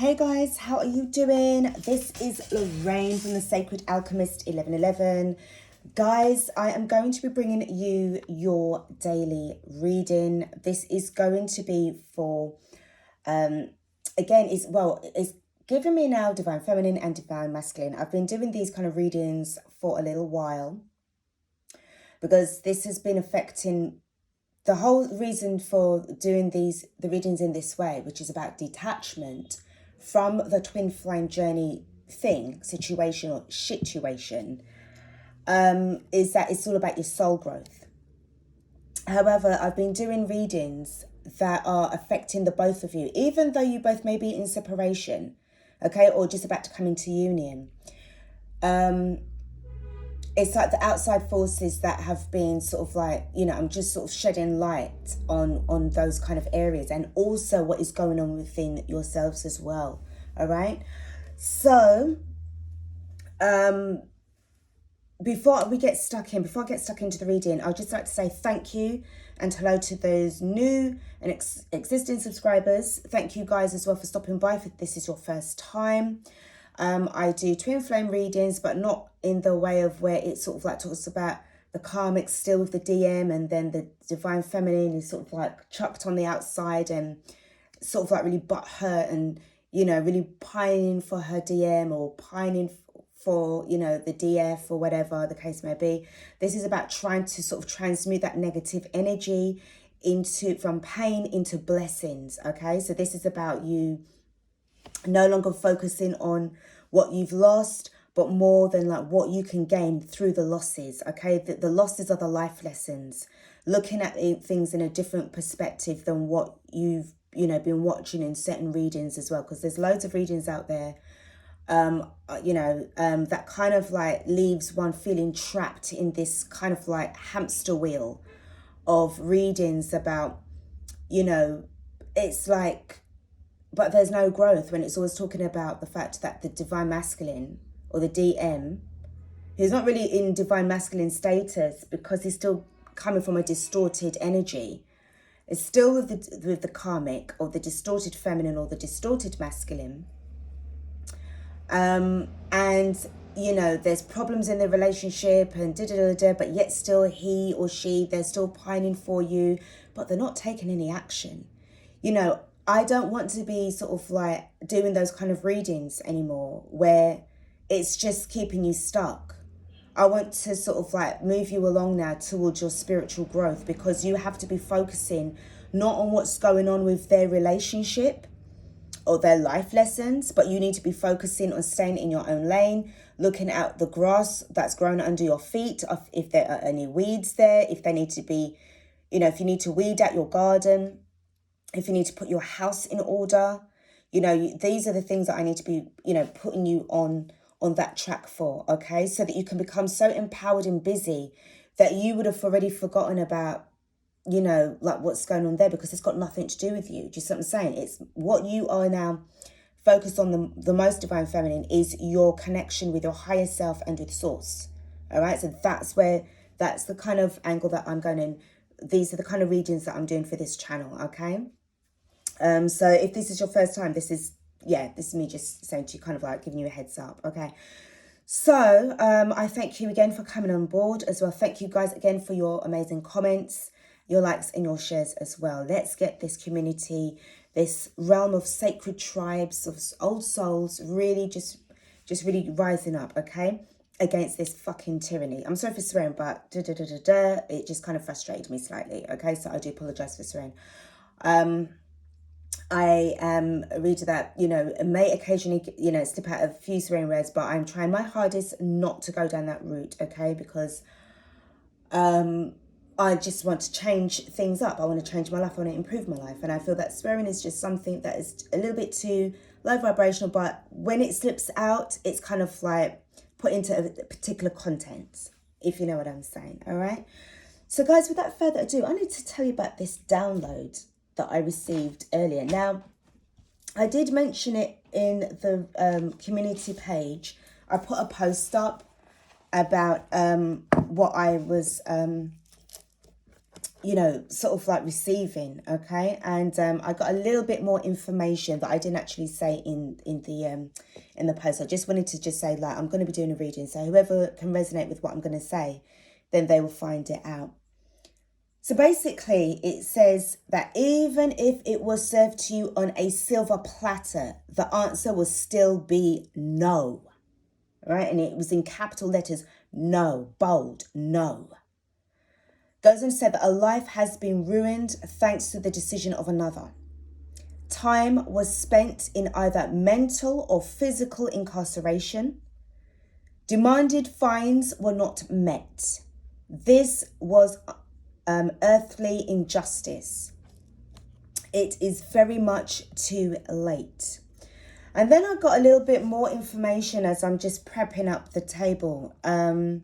Hey guys, how are you doing? This is Lorraine from the Sacred Alchemist 1111. Guys, I am going to be bringing you your daily reading. This is going to be for, again, it's giving me now Divine Feminine and Divine Masculine. I've been doing these kind of readings for a little while because this has been affecting the whole reason for doing the readings in this way, which is about detachment from the twin flame journey situation, is that it's all about your soul growth. However, I've been doing readings that are affecting the both of you, even though you both may be in separation, okay, or just about to come into union. It's like the outside forces that have been sort of like, I'm just sort of shedding light on those kind of areas, and also what is going on within yourselves as well. All right. So, before I get stuck into the reading, I'd just like to say thank you and hello to those new and existing subscribers. Thank you guys as well for stopping by if this is your first time. I do twin flame readings, but not in the way of where it sort of like talks about the karmic still with the DM, and then the divine feminine is sort of like chucked on the outside and sort of like really butthurt and, really pining for her DM or pining for, the DF or whatever the case may be. This is about trying to sort of transmute that negative energy from pain into blessings. Okay, so this is about you no longer focusing on what you've lost, but more than like what you can gain through the losses. Okay, the losses are the life lessons, looking at things in a different perspective than what you've been watching in certain readings as well, because there's loads of readings out there that kind of like leaves one feeling trapped in this kind of like hamster wheel of readings about, it's like, but there's no growth when it's always talking about the fact that the divine masculine or the DM, who's not really in divine masculine status because he's still coming from a distorted energy, is still with the karmic or the distorted feminine or the distorted masculine. And there's problems in the relationship and but yet still he or she, they're still pining for you, but they're not taking any action. I don't want to be sort of like doing those kind of readings anymore where it's just keeping you stuck. I want to sort of like move you along now towards your spiritual growth, because you have to be focusing not on what's going on with their relationship or their life lessons, but you need to be focusing on staying in your own lane, looking at the grass that's grown under your feet, if there are any weeds there, if they need to be, if you need to weed out your garden, if you need to put your house in order. These are the things that I need to be, putting you on that track for, okay? So that you can become so empowered and busy that you would have already forgotten about, like what's going on there, because it's got nothing to do with you. Do you see what I'm saying? It's what you are now focused on. The most divine feminine is your connection with your higher self and with source. All right. So that's the kind of angle that I'm going in. These are the kind of readings that I'm doing for this channel. Okay. So if this is your first time, this is me just saying to you, kind of like giving you a heads up. Okay. So I thank you again for coming on board as well. Thank you guys again for your amazing comments, your likes and your shares as well. Let's get this community, this realm of sacred tribes of old souls really just really rising up, okay, against this fucking tyranny. I'm sorry for swearing, but it just kind of frustrated me slightly, okay? So I do apologize for swearing. I am a reader that, may occasionally, slip out a few swearing words, but I'm trying my hardest not to go down that route, okay? Because I just want to change things up. I want to change my life. I want to improve my life. And I feel that swearing is just something that is a little bit too low vibrational, but when it slips out, it's kind of like put into a particular content, if you know what I'm saying, all right? So guys, without further ado, I need to tell you about this download that I received earlier. Now, I did mention it in the community page. I put a post up about what I was you know, sort of like receiving, okay? And I got a little bit more information that I didn't actually say in the post. I just wanted to just say, like, I'm going to be doing a reading, so whoever can resonate with what I'm going to say, then they will find it out. So basically, it says that even if it was served to you on a silver platter, the answer will still be no, right? And it was in capital letters, no, bold, no. Goes on to say that a life has been ruined thanks to the decision of another. Time was spent in either mental or physical incarceration. Demanded fines were not met. This was earthly injustice. It is very much too late. And then I got a little bit more information as I'm just prepping up the table. And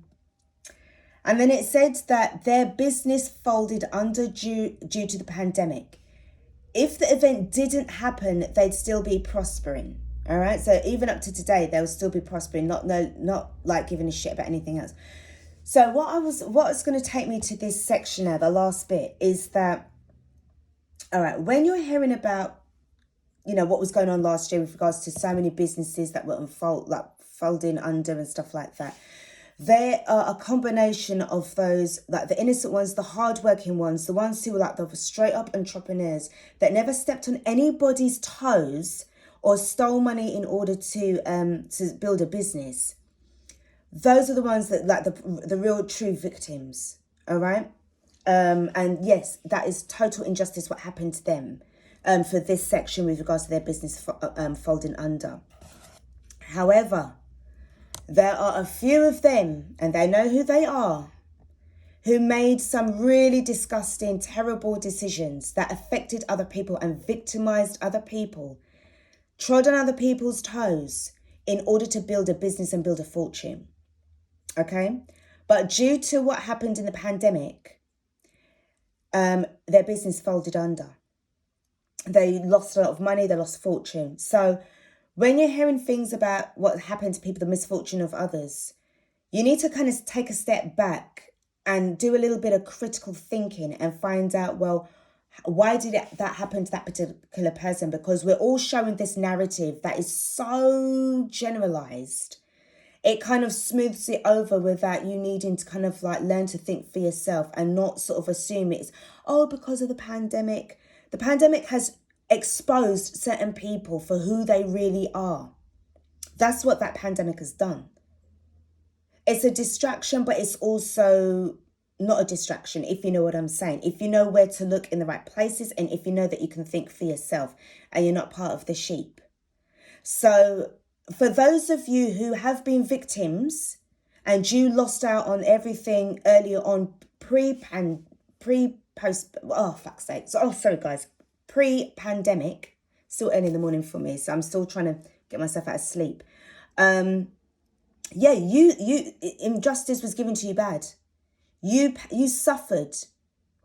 then it said that their business folded under due to the pandemic. If the event didn't happen, they'd still be prospering. All right. So even up to today, they'll still be prospering, not like giving a shit about anything else. So what's going to take me to this section now, the last bit, is that, all right, when you're hearing about, you know, what was going on last year with regards to so many businesses that were folding under and stuff like that, there are a combination of those, like the innocent ones, the hardworking ones, the ones who were like the straight up entrepreneurs that never stepped on anybody's toes or stole money in order to build a business. Those are the ones that, like, the real true victims. All right. And yes, that is total injustice what happened to them for this section with regards to their business folding under. However, there are a few of them, and they know who they are, who made some really disgusting, terrible decisions that affected other people and victimized other people, trod on other people's toes in order to build a business and build a fortune. Okay? But due to what happened in the pandemic, their business folded under. They lost a lot of money, they lost fortune. So when you're hearing things about what happened to people, the misfortune of others, you need to kind of take a step back and do a little bit of critical thinking and find out, well, why did that happen to that particular person? Because we're all showing this narrative that is so generalized. It kind of smooths it over without you needing to kind of like learn to think for yourself and not sort of assume it's, oh, because of the pandemic. The pandemic has exposed certain people for who they really are. That's what that pandemic has done. It's a distraction, but it's also not a distraction, if you know what I'm saying. If you know where to look in the right places, and if you know that you can think for yourself and you're not part of the sheep. So for those of you who have been victims and you lost out on everything earlier on, pre-pandemic, still early in the morning for me, so I'm still trying to get myself out of sleep. Injustice was given to you bad. You suffered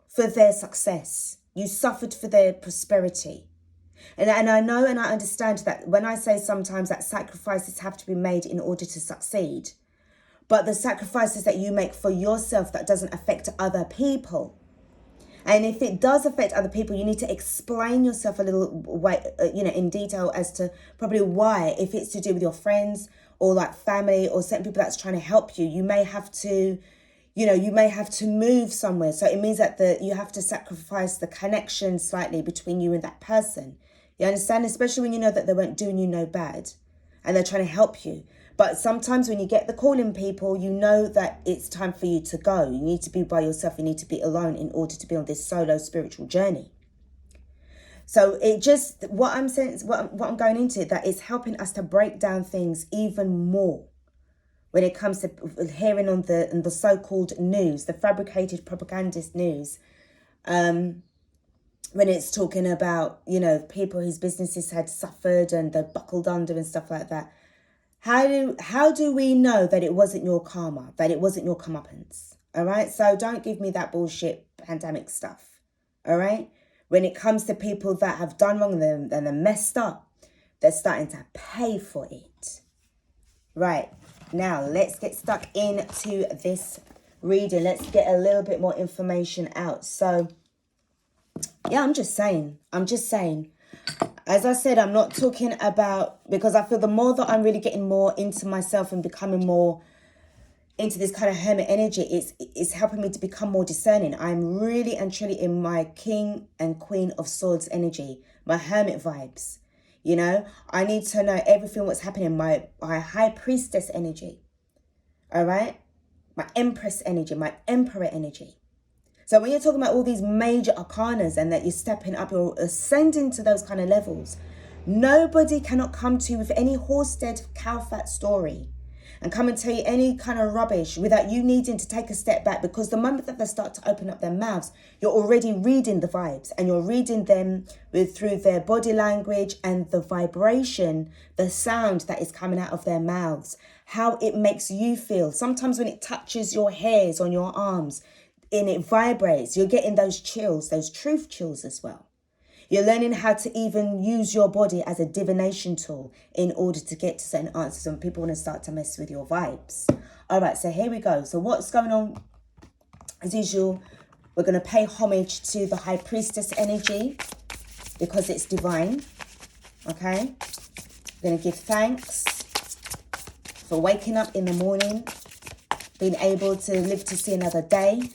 for their success. You suffered for their prosperity. And I know and I understand that when I say sometimes that sacrifices have to be made in order to succeed, but the sacrifices that you make for yourself, that doesn't affect other people. And if it does affect other people, you need to explain yourself a little way, in detail as to probably why. If it's to do with your friends or like family or certain people that's trying to help you, you may have to, move somewhere. So it means that you have to sacrifice the connection slightly between you and that person. You understand? Especially when you know that they weren't doing you no bad and they're trying to help you. But sometimes when you get the call in people, you know that it's time for you to go. You need to be by yourself. You need to be alone in order to be on this solo spiritual journey. So what I'm saying, what I'm going into, that is helping us to break down things even more when it comes to hearing on the so-called news, the fabricated propagandist news, when it's talking about, people whose businesses had suffered and they buckled under and stuff like that. How do we know that it wasn't your karma, that it wasn't your comeuppance? All right. So don't give me that bullshit pandemic stuff. All right. When it comes to people that have done wrong and they're messed up, they're starting to pay for it. Right. Now let's get stuck into this reading. Let's get a little bit more information out. So, yeah, I'm just saying. As I said, I'm not talking about, because I feel the more that I'm really getting more into myself and becoming more into this kind of hermit energy, it's helping me to become more discerning. I'm really and truly in my King and Queen of Swords energy, my hermit vibes. You know, I need to know everything what's happening, my High Priestess energy. All right? My Empress energy, my Emperor energy. So when you're talking about all these major arcanas and that you're stepping up, you're ascending to those kind of levels, nobody cannot come to you with any horse-dead, cow-fat story and come and tell you any kind of rubbish without you needing to take a step back, because the moment that they start to open up their mouths, you're already reading the vibes and you're reading them through their body language and the vibration, the sound that is coming out of their mouths, how it makes you feel. Sometimes when it touches your hairs on your arms and it vibrates, you're getting those chills, those truth chills as well. You're learning how to even use your body as a divination tool in order to get to certain answers when people want to start to mess with your vibes. All right, so here we go. So what's going on? As usual, we're going to pay homage to the High Priestess energy because it's divine. Okay? We're going to give thanks for waking up in the morning, being able to live to see another day.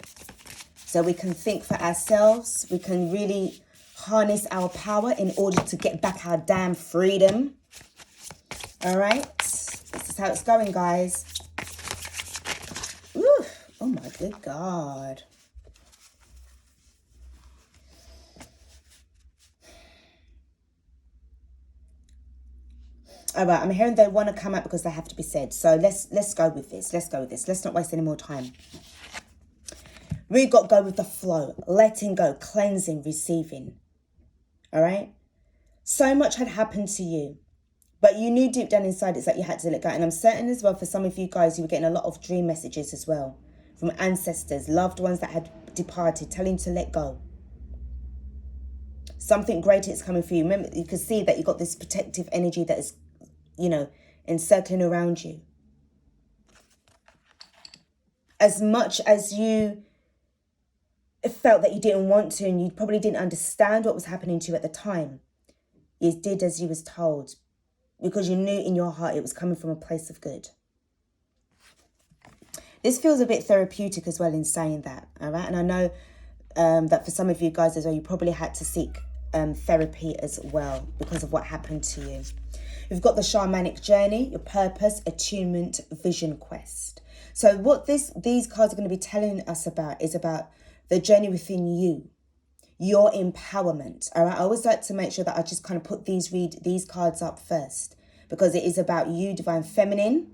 So we can think for ourselves. We can really harness our power in order to get back our damn freedom. All right, this is how it's going, guys. Ooh, oh my good God. All right, I'm hearing they want to come out because they have to be said. So let's go with this. Let's not waste any more time. We got to go with the flow, letting go, cleansing, receiving. All right. So much had happened to you, but you knew deep down inside it's that you had to let go. And I'm certain as well for some of you guys, you were getting a lot of dream messages as well from ancestors, loved ones that had departed, telling you to let go. Something greater is coming for you. Remember, you can see that you got this protective energy that is, you know, encircling around you. As much as you felt that you didn't want to, and you probably didn't understand what was happening to you at the time, you did as you was told, because you knew in your heart it was coming from a place of good. This feels a bit therapeutic as well in saying that, all right? And I know that for some of you guys as well, you probably had to seek therapy as well because of what happened to you. We've got the shamanic journey, your purpose, attunement, vision quest. So what these cards are going to be telling us about is about the journey within you, your empowerment. All right, I always like to make sure that I just kind of put these cards up first, because it is about you, divine feminine.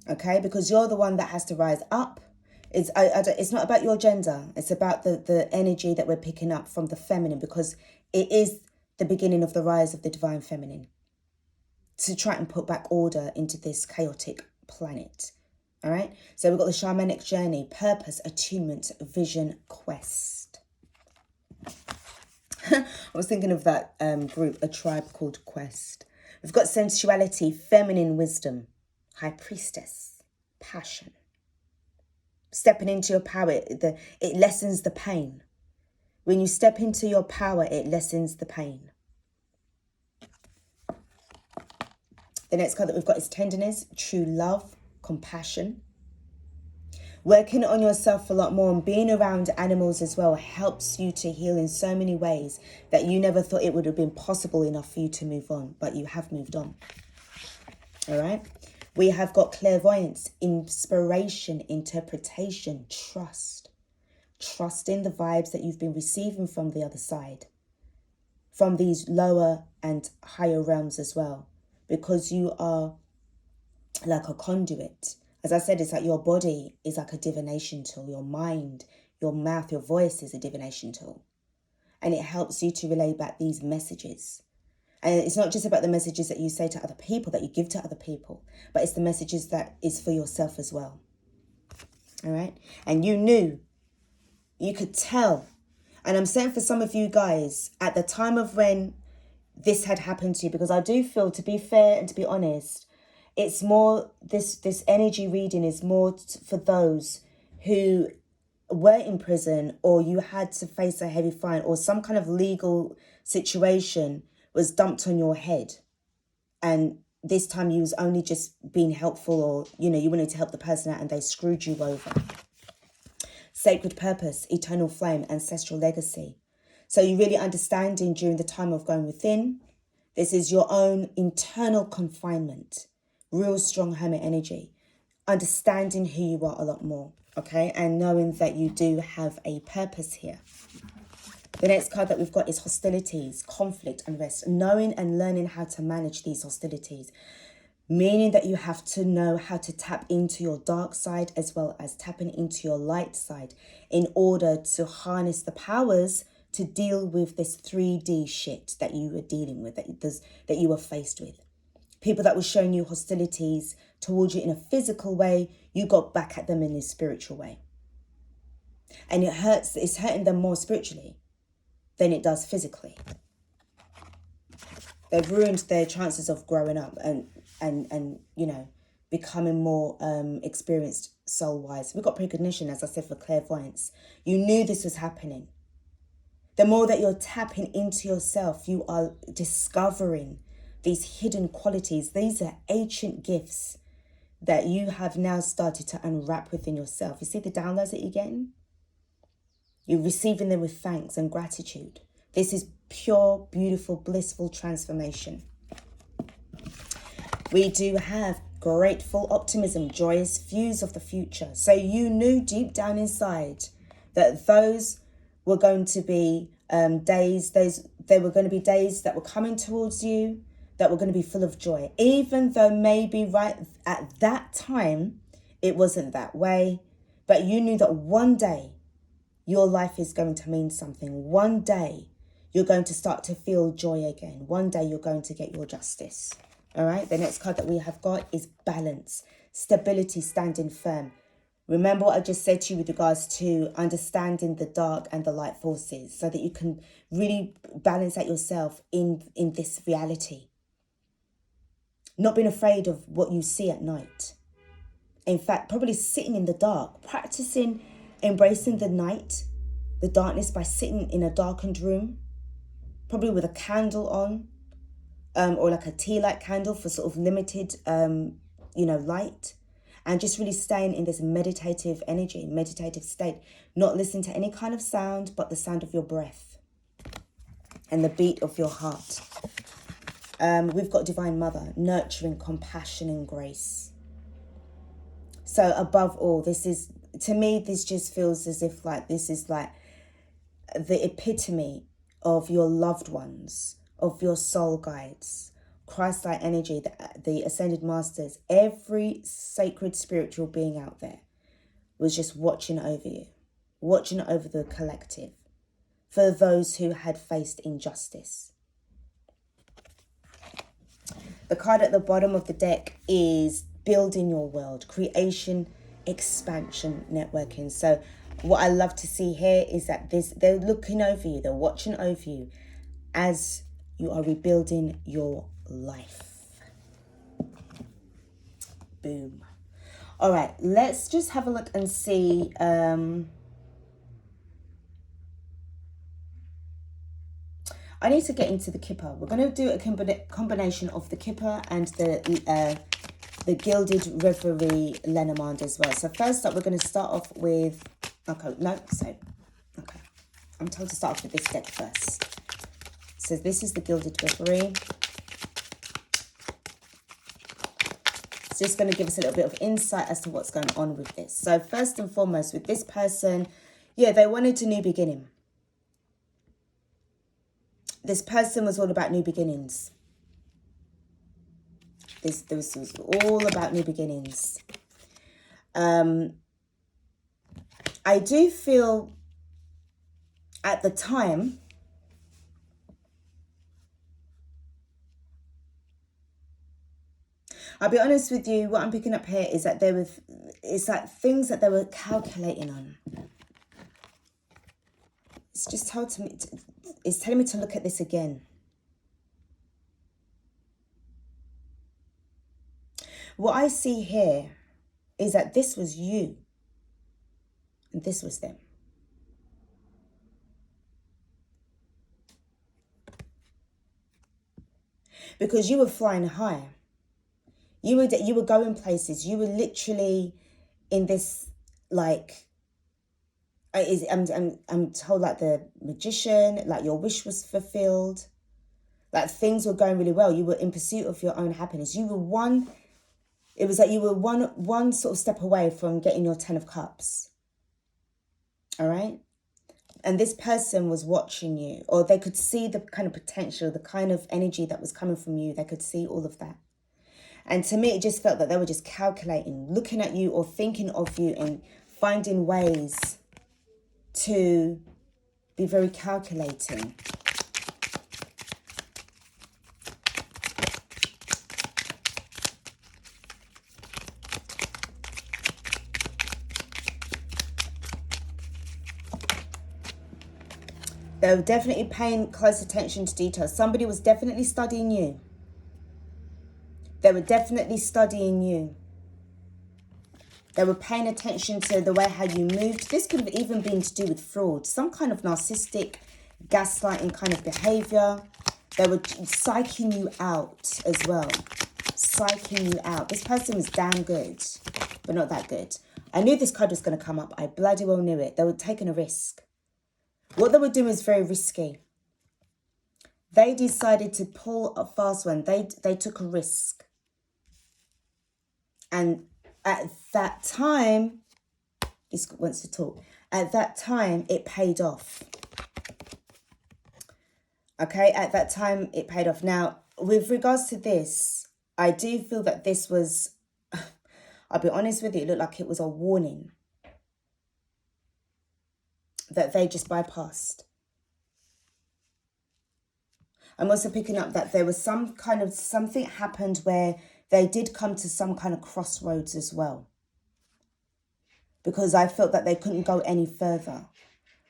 Okay, because you're the one that has to rise up. It's not about your gender. It's about the energy that we're picking up from the feminine, because it is the beginning of the rise of the divine feminine to try and put back order into this chaotic planet. All right, so we've got the shamanic journey, purpose, attunement, vision, quest. I was thinking of that group, a tribe called Quest. We've got sensuality, feminine wisdom, high priestess, passion. Stepping into your power, it lessens the pain. When you step into your power, it lessens the pain. The next card that we've got is tenderness, true love, compassion. Working on yourself a lot more and being around animals as well helps you to heal in so many ways that you never thought it would have been possible enough for you to move on, but you have moved on. All right. We have got clairvoyance, inspiration, interpretation, trust. Trust in the vibes that you've been receiving from the other side, from these lower and higher realms as well, because you are like a conduit. As I said, it's like your body is like a divination tool. Your mind, your mouth, your voice is a divination tool. And it helps you to relay back these messages. And it's not just about the messages that you say to other people, that you give to other people, but it's the messages that is for yourself as well. All right. And you knew, you could tell. And I'm saying for some of you guys, at the time of when this had happened to you, because I do feel, to be fair and to be honest, it's more, this energy reading is more for those who were in prison, or you had to face a heavy fine, or some kind of legal situation was dumped on your head, and this time you was only just being helpful, or you wanted to help the person out and they screwed you over. Sacred purpose, eternal flame, ancestral legacy. So you really understanding during the time of going within. This is your own internal confinement, real strong hermit energy, understanding who you are a lot more, okay, and knowing that you do have a purpose here. The next card that we've got is hostilities, conflict, unrest, knowing and learning how to manage these hostilities, meaning that you have to know how to tap into your dark side as well as tapping into your light side in order to harness the powers to deal with this 3D shit that you were dealing with, that you were faced with. People that were showing you hostilities towards you in a physical way, you got back at them in a spiritual way. And it's hurting them more spiritually than it does physically. They've ruined their chances of growing up and becoming more experienced soul-wise. We've got precognition, as I said, for clairvoyance. You knew this was happening. The more that you're tapping into yourself, you are discovering these hidden qualities. These are ancient gifts that you have now started to unwrap within yourself. You see the downloads that you're getting? You're receiving them with thanks and gratitude. This is pure, beautiful, blissful transformation. We do have grateful optimism, joyous views of the future. So you knew deep down inside that those were going to be days that were coming towards you, that were going to be full of joy. Even though maybe right at that time, it wasn't that way. But you knew that one day, your life is going to mean something. One day, you're going to start to feel joy again. One day, you're going to get your justice. All right, the next card that we have got is balance, stability, standing firm. Remember what I just said to you with regards to understanding the dark and the light forces so that you can really balance out yourself in this reality. Not being afraid of what you see at night. In fact, probably sitting in the dark, practicing embracing the night, the darkness by sitting in a darkened room, probably with a candle on, or like a tea light candle for sort of limited, light, and just really staying in this meditative energy, meditative state, not listening to any kind of sound, but the sound of your breath and the beat of your heart. We've got Divine Mother, nurturing, compassion, and grace. So above all, to me, this just feels as if this is like the epitome of your loved ones, of your soul guides, Christ-like energy, the ascended masters, every sacred spiritual being out there was just watching over you, watching over the collective for those who had faced injustice. The card at the bottom of the deck is building your world, creation, expansion, networking. So what I love to see here is that they're looking over you, they're watching over you as you are rebuilding your life. Boom. All right, let's just have a look and see. I need to get into the Kipper. We're going to do a combination of the Kipper and the Gilded Reverie Lenormand as well. So first up, we're going to start off with... Okay. I'm told to start off with this deck first. So this is the Gilded Reverie. It's just going to give us a little bit of insight as to what's going on with this. So first and foremost, with this person, they wanted a new beginning. This person was all about new beginnings. This was all about new beginnings. I do feel at the time, I'll be honest with you, what I'm picking up here is that it's like things that they were calculating on. It's just it's telling me to look at this again. What I see here is that this was you. And this was them. Because you were flying high. You were going places. You were literally in this, like, I'm told, like the magician, like your wish was fulfilled. Like things were going really well. You were in pursuit of your own happiness. It was like you were one sort of step away from getting your 10 of cups. All right? And this person was watching you, or they could see the kind of potential, the kind of energy that was coming from you. They could see all of that. And to me, it just felt that they were just calculating, looking at you or thinking of you and finding ways to be very calculating. They were definitely paying close attention to details. Somebody was definitely studying you. They were definitely studying you. They were paying attention to the way how you moved. This could have even been to do with fraud. Some kind of narcissistic, gaslighting kind of behavior. They were psyching you out as well. Psyching you out. This person was damn good, but not that good. I knew this card was going to come up. I bloody well knew it. They were taking a risk. What they were doing was very risky. They decided to pull a fast one. They took a risk. And at that time, this wants to talk. At that time, it paid off. Okay, at that time, it paid off. Now, with regards to this, I do feel that this was, I'll be honest with you, it looked like it was a warning that they just bypassed. I'm also picking up that there was something happened where they did come to some kind of crossroads as well. Because I felt that they couldn't go any further,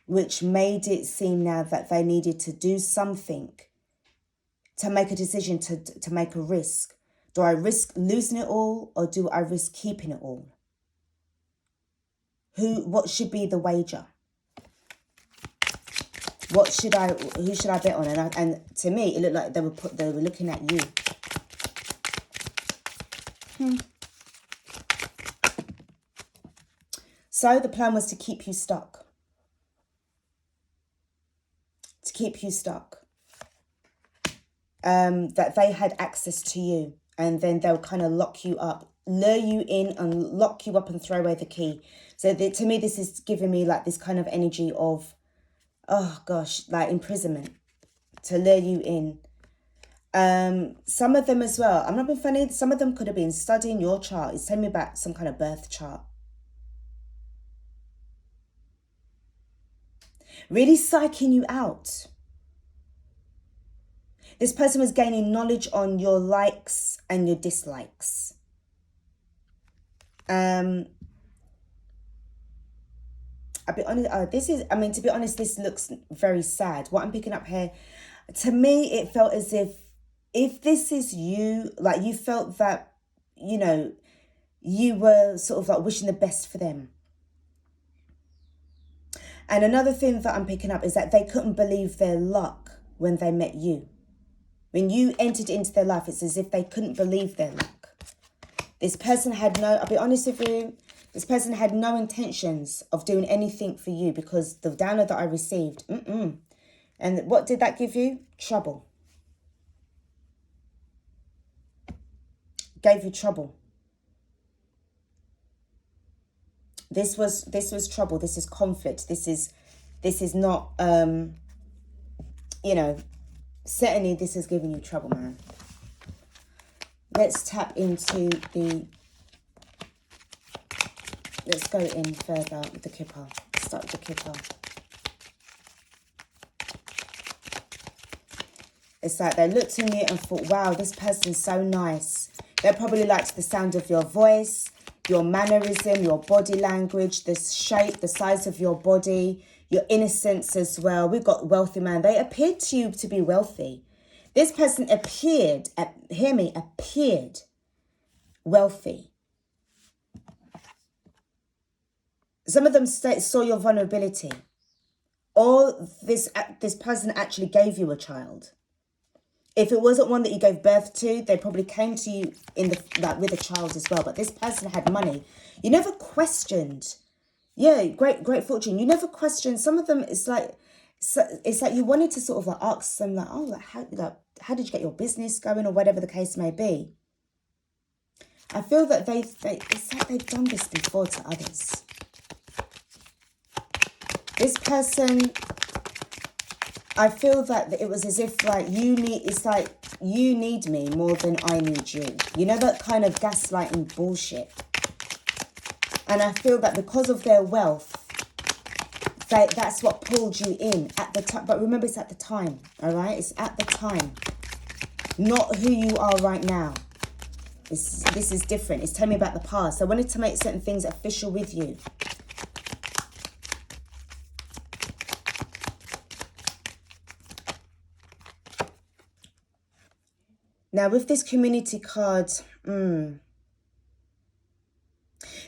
which made it seem now that they needed to do something to make a decision, to make a risk. Do I risk losing it all, or do I risk keeping it all? What should be the wager? Who should I bet on? And to me, it looked like they were looking at you. So the plan was to keep you stuck. To keep you stuck. That they had access to you, and then they'll kind of lock you up, lure you in and lock you up and throw away the key. So to me, this is giving me like this kind of energy of, oh gosh, like imprisonment, to lure you in. Some of them as well, I'm not being funny, some of them could have been studying your chart. It's telling me about some kind of birth chart. Really psyching you out. This person was gaining knowledge on your likes and your dislikes. I'll be honest, to be honest, this looks very sad. What I'm picking up here, to me, it felt as if this is you, like you felt that, you know, you were sort of like wishing the best for them. And another thing that I'm picking up is that they couldn't believe their luck when they met you. When you entered into their life, it's as if they couldn't believe their luck. This person had I'll be honest with you, this person had no intentions of doing anything for you, because the download that I received, And what did that give you? Trouble. Gave you trouble. This was trouble. This is conflict. This is not, certainly this is giving you trouble, man. Let's tap into let's go in further with the Kipper. Start with the Kipper. It's like they looked at you and thought, wow, this person's so nice. They probably liked the sound of your voice, your mannerism, your body language, the shape, the size of your body, your innocence as well. We've got wealthy man. They appeared to you to be wealthy. This person appeared wealthy. Some of them saw your vulnerability. Or this person actually gave you a child. If it wasn't one that you gave birth to, they probably came to you in the like with a child as well. But this person had money. You never questioned. Yeah, great fortune. You never questioned. Some of them, it's like you wanted to sort of like ask them like, oh, how did you get your business going or whatever the case may be. I feel that it's like they've done this before to others. This person, I feel that it was as if like you need me more than I need you. You know, that kind of gaslighting bullshit. And I feel that because of their wealth, that's what pulled you in at the time. But remember, it's at the time, all right? It's at the time, not who you are right now. This is different. It's telling me about the past. I wanted to make certain things official with you. Now, with this community card, the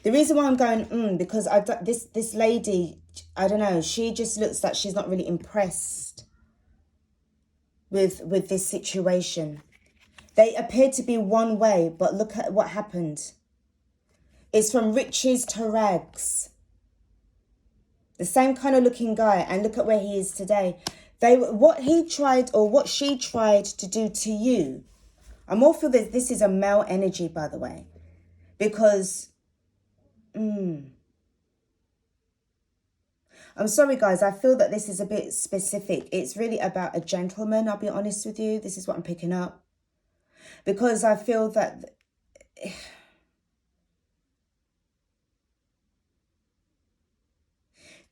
reason why I'm going, because this lady, I don't know, she just looks like she's not really impressed with this situation. They appear to be one way, but look at what happened. It's from riches to rags. The same kind of looking guy, and look at where he is today. What he tried or what she tried to do to you. I more feel that this is a male energy, by the way, because I'm sorry, guys. I feel that this is a bit specific. It's really about a gentleman. I'll be honest with you. This is what I'm picking up. Because I feel that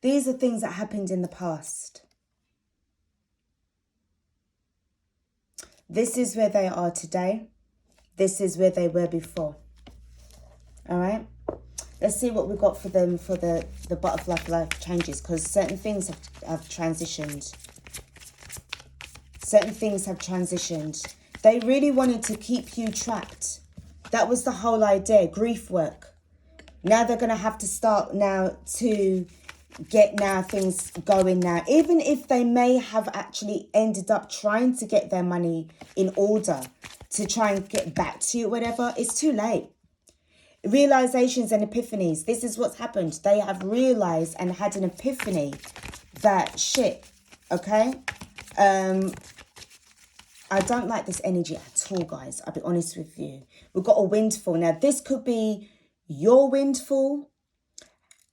these are things that happened in the past. This is where they are today. This is where they were before. All right. Let's see what we got for them for the butterfly life changes, because certain things have transitioned. Certain things have transitioned. They really wanted to keep you trapped. That was the whole idea, grief work. Now they're going to have to start now to get things going now. Even if they may have actually ended up trying to get their money in order to try and get back to you, whatever, it's too late. Realizations and epiphanies. This is what's happened. They have realized and had an epiphany that shit, okay? I don't like this energy at all, guys. I'll be honest with you. We've got a windfall. Now, this could be your windfall.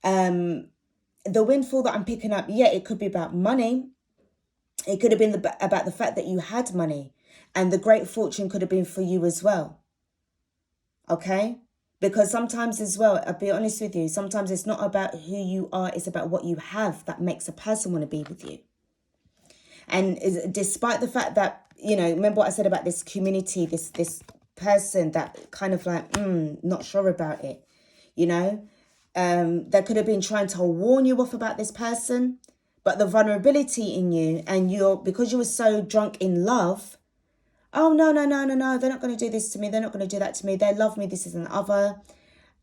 The windfall that I'm picking up, yeah, it could be about money. It could have been about the fact that you had money. And the great fortune could have been for you as well. Okay? Because sometimes as well, I'll be honest with you, sometimes it's not about who you are, it's about what you have that makes a person want to be with you. And despite the fact that, you know, remember what I said about this community, this person that kind of like, not sure about it, you know? They could have been trying to warn you off about this person, but the vulnerability in you and because you were so drunk in love, oh, no, they're not going to do this to me, they're not going to do that to me, they love me, this is an other.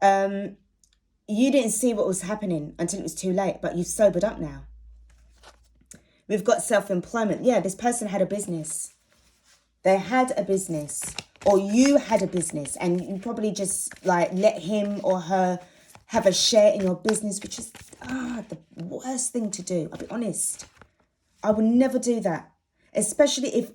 You didn't see what was happening until it was too late, but you've sobered up now. We've got self-employment. Yeah, this person had a business. They had a business, or you had a business, and you probably just like let him or her have a share in your business, which is the worst thing to do. I'll be honest. I would never do that, especially if,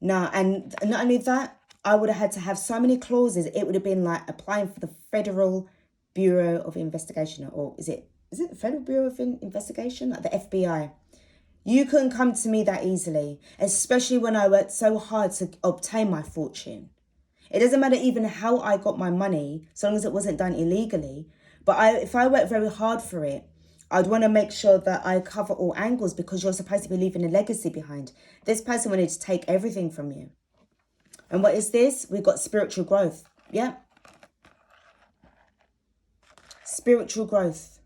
no. And not only that, I would have had to have so many clauses. It would have been like applying for the Federal Bureau of Investigation, or is it the Federal Bureau of Investigation, like the FBI? You couldn't come to me that easily, especially when I worked so hard to obtain my fortune. It doesn't matter even how I got my money, so long as it wasn't done illegally. But if I worked very hard for it, I'd want to make sure that I cover all angles, because you're supposed to be leaving a legacy behind. This person wanted to take everything from you. And what is this? We've got spiritual growth. Yeah. Spiritual growth.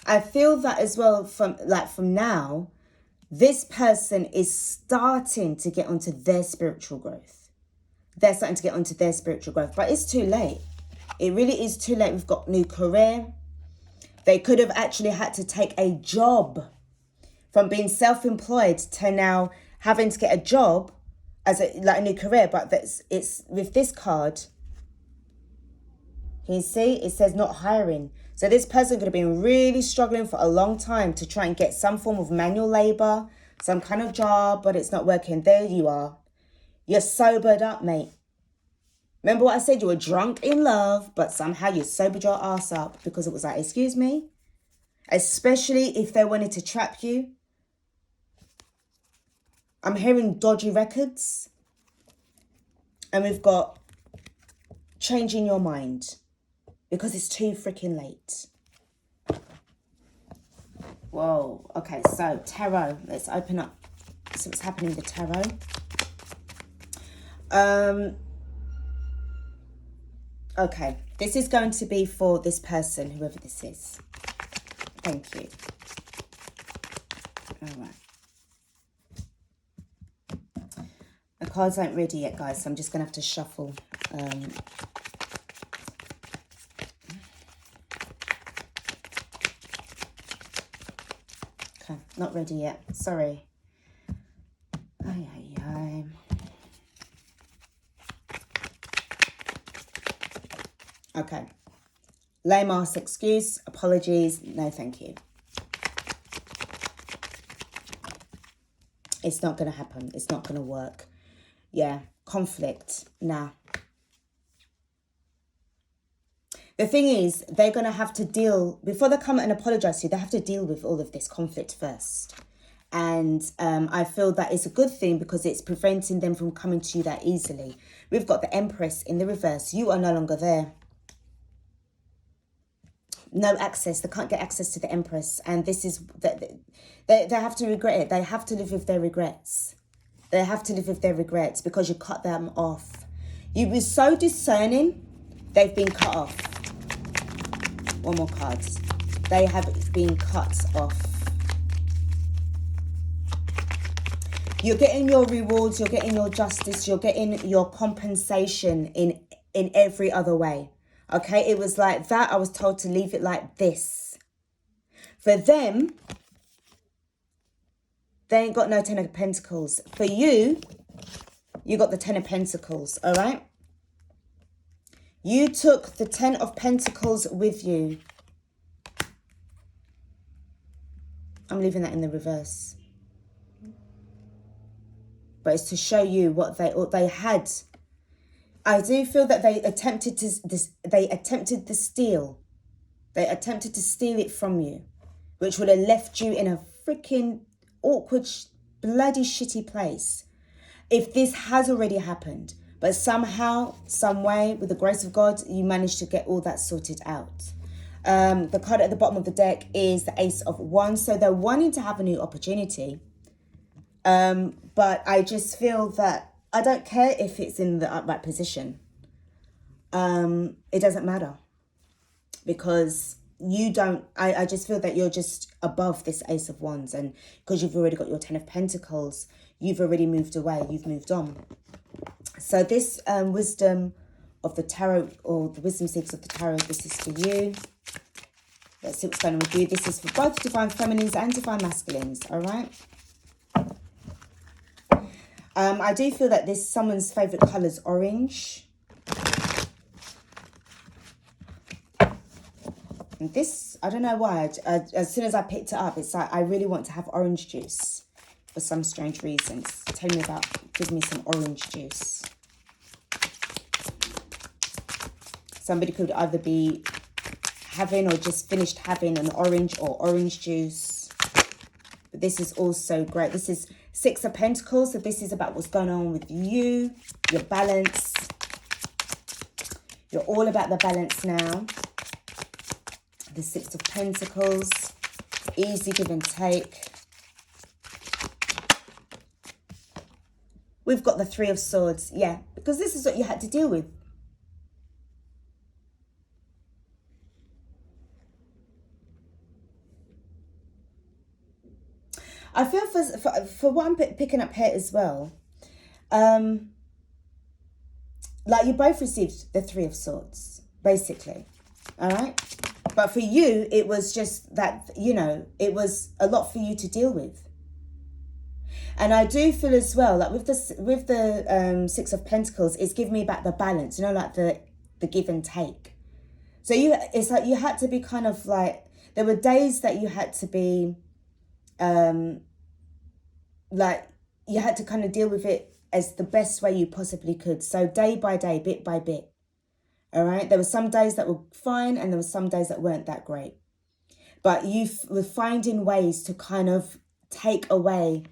I feel that as well from now, this person is starting to get onto their spiritual growth. They're starting to get onto their spiritual growth, but it's too late. It really is too late. We've got new career. They could have actually had to take a job from being self-employed to now having to get a job as a new career. But it's with this card. Can you see? It says not hiring. So this person could have been really struggling for a long time to try and get some form of manual labor, some kind of job, but it's not working. There you are. You're sobered up, mate. Remember what I said? You were drunk in love, but somehow you sobered your ass up because it was like, excuse me? Especially if they wanted to trap you. I'm hearing dodgy records. And we've got changing your mind because it's too freaking late. Whoa. Okay, so tarot. Let's open up. See what's happening with the tarot. Okay, this is going to be for this person, whoever this is. Thank you. All right. The cards aren't ready yet, guys, so I'm just going to have to shuffle. Okay, not ready yet. Sorry. Ay, ay, ay. Okay. Lame ass excuse, apologies, no thank you. It's not going to happen. It's not going to work. Yeah, conflict, nah. The thing is, they're going to have to deal, before they come and apologize to you, they have to deal with all of this conflict first. And I feel that it's a good thing because it's preventing them from coming to you that easily. We've got the Empress in the reverse. You are no longer there. No access. They can't get access to the Empress. And this is, they have to regret it. They have to live with their regrets. They have to live with their regrets because you cut them off. You were so discerning, they've been cut off. One more card. They have been cut off. You're getting your rewards, you're getting your justice, you're getting your compensation in every other way. Okay, it was like that. I was told to leave it like this. For them, they ain't got no 10 of Pentacles. For you, you got the 10 of Pentacles, all right? You took the 10 of Pentacles with you. I'm leaving that in the reverse. But it's to show you what they had. I do feel that they attempted to steal. They attempted to steal it from you, which would have left you in a freaking awkward, bloody shitty place. If this has already happened, but somehow, some way, with the grace of God, you managed to get all that sorted out. The card at the bottom of the deck is the Ace of Wands. So they're wanting to have a new opportunity. But I just feel that I don't care if it's in the upright position. It doesn't matter. Because you don't, I just feel that you're just above this Ace of Wands. And because you've already got your 10 of Pentacles, you've already moved away. You've moved on. So this wisdom of the tarot, or the wisdom seekers of the tarot, this is for you. Let's see what's going on with you. This is for both divine feminines and divine masculines, all right? I do feel that this someone's favourite colour is orange. And this, I don't know why, as soon as I picked it up, it's like I really want to have orange juice for some strange reasons. Tell me about, give me some orange juice. Somebody could either be having or just finished having an orange or orange juice. But this is also great. This is 6 of Pentacles. So this is about what's going on with you, your balance. You're all about the balance now. The 6 of Pentacles. Easy give and take. We've got the 3 of Swords. Yeah, because this is what you had to deal with. I feel for what I'm picking up here as well, like you both received the 3 of Swords, basically. All right. But for you, it was just that, you know, it was a lot for you to deal with. And I do feel as well, like with the Six of Pentacles, it's giving me back the balance, you know, like the give and take. So it's like you had to be kind of like, there were days that you had to be, like, you had to kind of deal with it as the best way you possibly could. So day by day, bit by bit. All right. There were some days that were fine and there were some days that weren't that great. But you were finding ways to kind of take away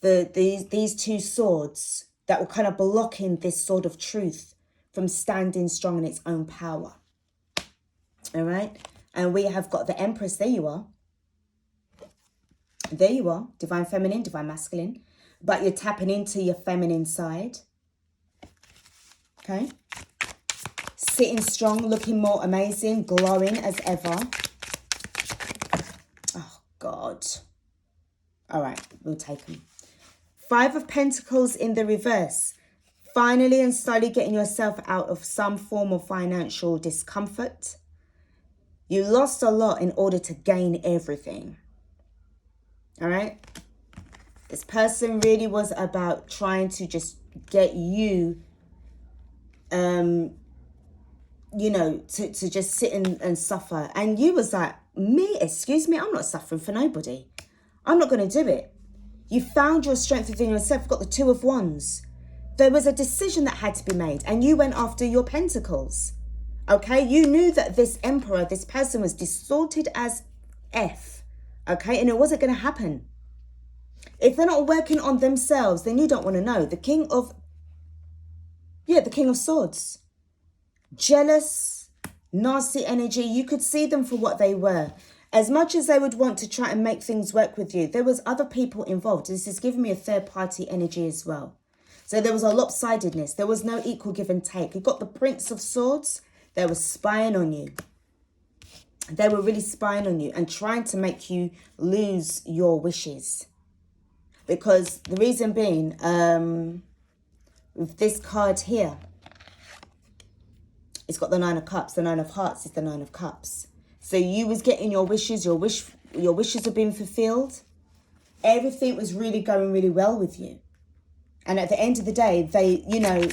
these two swords that were kind of blocking this sword of truth from standing strong in its own power. All right. And we have got the Empress. There you are. There you are. Divine feminine, divine masculine. But you're tapping into your feminine side. Okay. Sitting strong, looking more amazing, glowing as ever. Oh, God. All right, we'll take them. Five of Pentacles in the reverse. Finally and slowly getting yourself out of some form of financial discomfort. You lost a lot in order to gain everything. All right. This person really was about trying to just get you, you know, to just sit and suffer. And you was like, me, excuse me, I'm not suffering for nobody. I'm not going to do it. You found your strength within yourself. You've got the Two of Wands. There was a decision that had to be made. And you went after your pentacles. Okay? You knew that this emperor, this person was distorted as F. Okay? And it wasn't going to happen. If they're not working on themselves, then you don't want to know. The King of Swords. Jealous, nasty energy. You could see them for what they were. As much as they would want to try and make things work with you, there was other people involved. This is giving me a third party energy as well. So there was a lopsidedness. There was no equal give and take. You got the Prince of Swords. They were spying on you. They were really spying on you and trying to make you lose your wishes. Because the reason being, with this card here, it's got the Nine of Cups. The Nine of Hearts is the Nine of Cups. So you was getting your wishes. Your wishes were being fulfilled. Everything was really going really well with you. And at the end of the day, they, you know,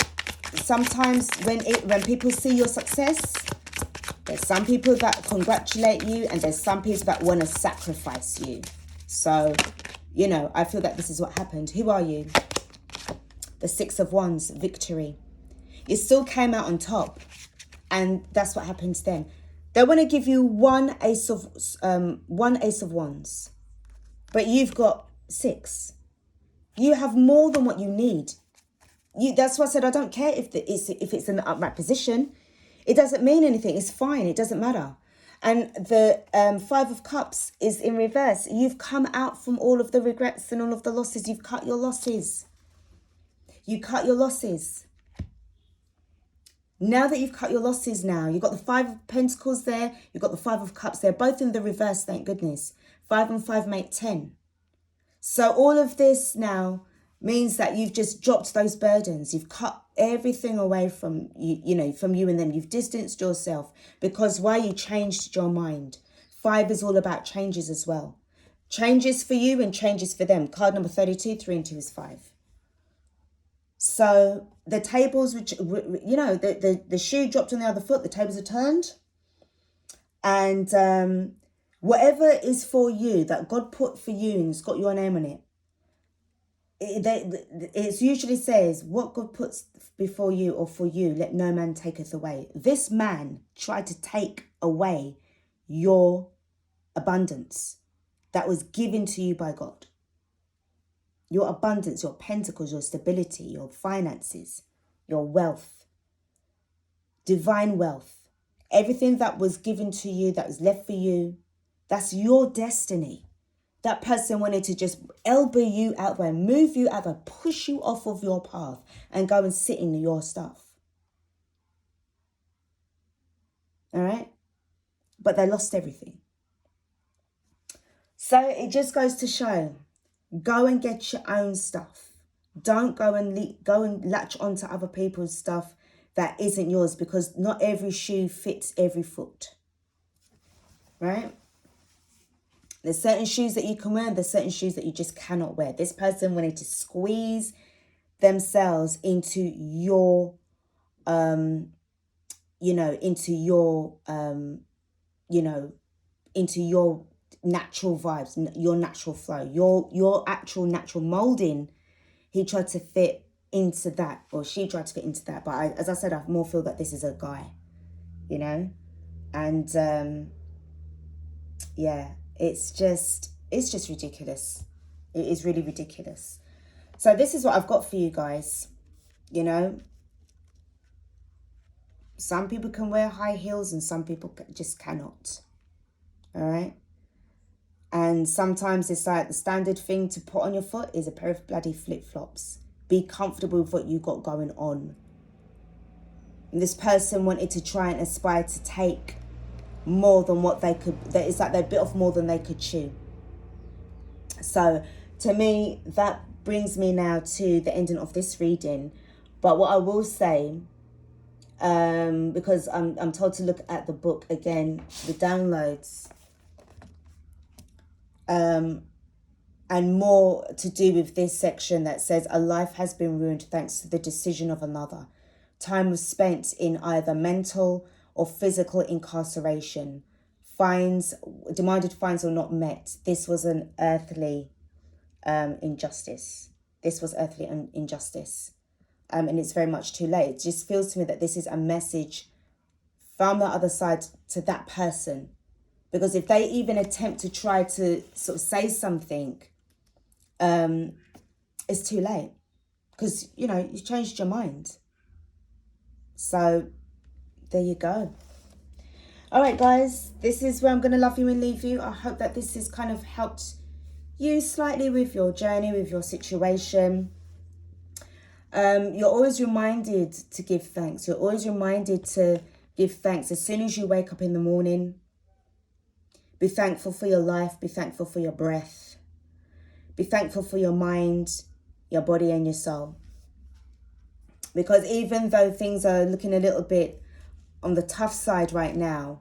sometimes when people see your success, there's some people that congratulate you and there's some people that want to sacrifice you. So, you know, I feel that this is what happened. Who are you? The Six of Wands, victory. You still came out on top. And that's what happened to them. They want to give you one Ace of Wands. But you've got 6. You have more than what you need. That's why I said I don't care if it's in the upright position. It doesn't mean anything. It's fine. It doesn't matter. And the Five of Cups is in reverse. You've come out from all of the regrets and all of the losses. You've cut your losses. You cut your losses. Now that you've cut your losses now, you've got the Five of Pentacles there. You've got the Five of Cups there. Both in the reverse, thank goodness. 5 and 5 make 10. So all of this now means that you've just dropped those burdens. You've cut everything away from you, from you and them. You've distanced yourself because why? You changed your mind. 5 is all about changes as well. Changes for you and changes for them. Card number 32, 3 and 2 is 5. So the tables, which, you know, the shoe dropped on the other foot, the tables are turned. And whatever is for you that God put for you and it's got your name on it, it usually says, what God puts before you or for you, let no man taketh away. This man tried to take away your abundance that was given to you by God. Your abundance, your pentacles, your stability, your finances, your wealth, divine wealth, everything that was given to you, that was left for you, that's your destiny. That person wanted to just elbow you out there, move you out there, push you off of your path and go and sit in your stuff. All right? But they lost everything. So it just goes to show, go and get your own stuff. Don't go and latch onto other people's stuff that isn't yours, because not every shoe fits every foot, right? There's certain shoes that you can wear, and there's certain shoes that you just cannot wear. This person wanted to squeeze themselves into your, into your, into your natural vibes, your natural flow, your actual natural molding. He tried to fit into that, or she tried to fit into that. But as I said, I more feel that this is a guy, and yeah, it's just ridiculous. It is really ridiculous. So this is what I've got for you guys. Some people can wear high heels and some people just cannot. All right. And sometimes it's like the standard thing to put on your foot is a pair of bloody flip-flops. Be comfortable with what you got going on. And this person wanted to try and aspire to take more than what they could. It's like they bit off more than they could chew. So to me, that brings me now to the ending of this reading. But what I will say, because I'm told to look at the book again, the downloads, and more to do with this section that says, a life has been ruined thanks to the decision of another. Time was spent in either mental or physical incarceration. Demanded fines were not met. This was an earthly injustice. This was earthly injustice. And it's very much too late. It just feels to me that this is a message from the other side to that person. Because if they even attempt to try to sort of say something, it's too late. Because, you've changed your mind. So, there you go. All right, guys. This is where I'm going to love you and leave you. I hope that this has kind of helped you slightly with your journey, with your situation. You're always reminded to give thanks. You're always reminded to give thanks as soon as you wake up in the morning. Be thankful for your life. Be thankful for your breath. Be thankful for your mind, your body and your soul. Because even though things are looking a little bit on the tough side right now,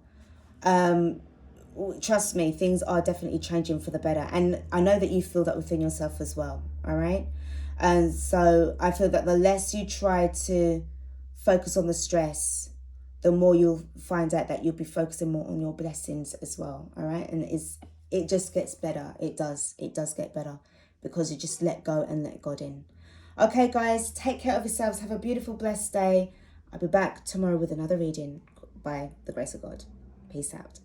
trust me, things are definitely changing for the better. And I know that you feel that within yourself as well, all right? And so I feel that the less you try to focus on the stress, the more you'll find out that you'll be focusing more on your blessings as well, all right? And it just gets better. It does get better because you just let go and let God in. Okay, guys, take care of yourselves. Have a beautiful, blessed day. I'll be back tomorrow with another reading by the grace of God. Peace out.